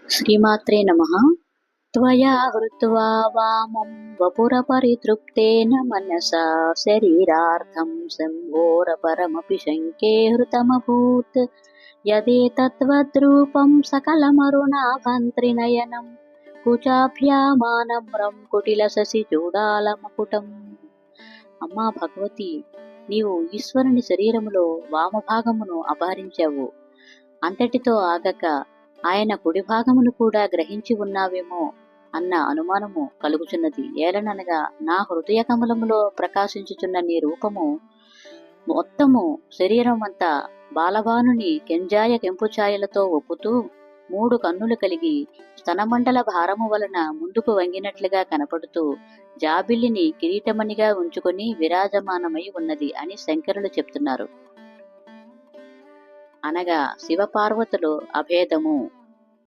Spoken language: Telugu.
శ్రీమాత్రే నమః. త్వయా హృత్వా వామం వపురపరితృప్తేన మనసా శరీరార్థం శంభోరపరమపి శంకే హృతమభూత్. యదేతద్వద్రూపం సకలమరుణాభం త్రినయనం కుచాభ్యామానమ్రం కుటిలశశి చూడాలమకుటం. అమ్మా భగవతి, నీవు ఈశ్వరుని శరీరములో వామభాగమును అపహరించావు. అంతటితో ఆగక ఆయన కుడి భాగమును కూడా గ్రహించి ఉన్నావేమో అన్న అనుమానము కలుగుచున్నది. ఏలననగా నా హృదయ కమలములో ప్రకాశించుచున్న నీ రూపము మొత్తము శరీరమంతా బాలబానుని కెంజాయ కెంపుఛాయలతో ఒప్పుతూ 3 కన్నులు కలిగి స్తనమండల భారము వలన ముందుకు వంగినట్లుగా కనపడుతూ జాబిల్లిని కిరీటమణిగా ఉంచుకొని విరాజమానమై ఉన్నది అని శంకరులు చెప్తున్నారు. అనగా శివపార్వతులు అభేదము